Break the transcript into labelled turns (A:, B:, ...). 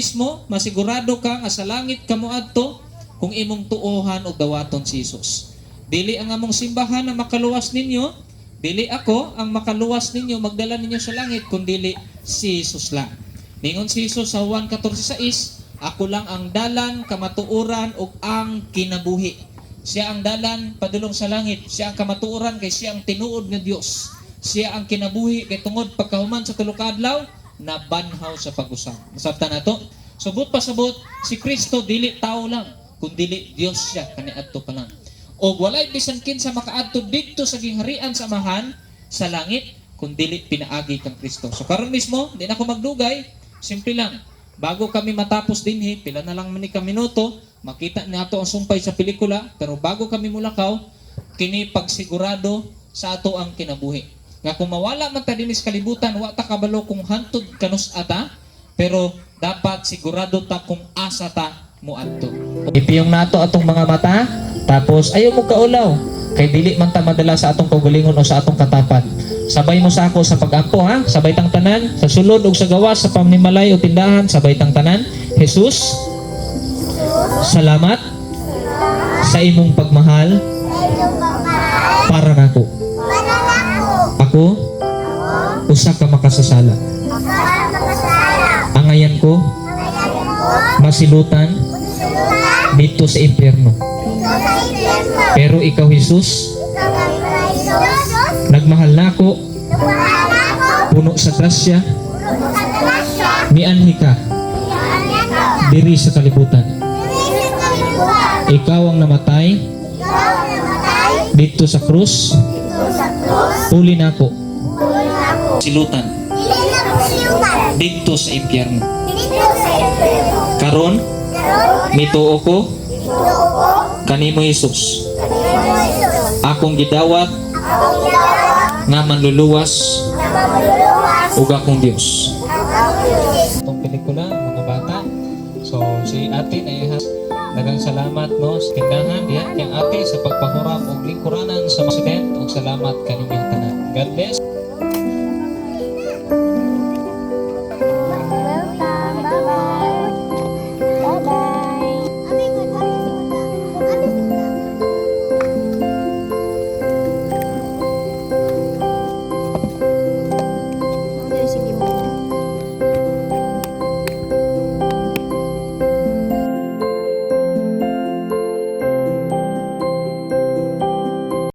A: mismo masigurado ka nga sa langit kamo adto kung imong tuohan og dawaton si Jesus. Dili ang among simbahan na makaluwas ninyo, dili ako ang makaluwas ninyo, magdala ninyo sa langit, kundi si Jesus lang. Ningon si Jesus sa Juan 14:6, ako lang ang dalan, kamatuoran ug ang kinabuhi. Siya ang dalan padulong sa langit, siya ang kamatuoran kay siya ang tinuod nga Dios. Siya ang kinabuhi kay tungod pagkahuman sa tulo ka adlaw nabanhaw sa pag-usab. Masabtan nato. Subot pa sabot si Kristo dili tao lang, kundi Dios siya kaniadto pa lang. O walay bisan kinsa makaadto didto sa gingharian sa amahan sa langit kundi pinaagi kang Kristo. So karon mismo, di na ako magdugay, simple lang. Bago kami matapos dinhi, pila na lang man ka minuto, makita nato ang sumpay sa pelikula, pero bago kami mulakaw, kini pagsigurado sa ato ang kinabuhi. Nga kung mawala man ta dinhi sa kalibutan, wa ta kabalo kung hantud kanus ata, pero dapat sigurado ta kung asa ta muadto. Ipiyong nato atong mga mata. Tapos, ayaw mo kaulaw. Kay dili man ta madala sa atong kaugalingon o sa atong katapat. Sabay mo sa ako sa pag-ampo ha. Sabay tang tanan. Sa sulod o sa gawas, sa pamnimalay o tindahan. Sabay tang tanan. Jesus, salamat sa imong pagmahal para nako. Ako, usa ka makasasala. Angayan ko, masilutan dito sa impyerno. Pero ikaw, Jesus, nagmahal na ako, puno sa grasya, mianhi ka, diri sa kalibutan. Ikaw ang namatay, dito sa krus, huli na ako, silutan, dito sa impyerno. Karon, mituo ko, kanimo Jesus, akong gidawat nga manluluwas ug akong Dios. Itong pelikula, mga bata. So si ate na daghang salamat no sa tindahan diha kay ate sa pagpahuram og lingkuranan sa mga student ug salamat kaninyong tanan. God bless.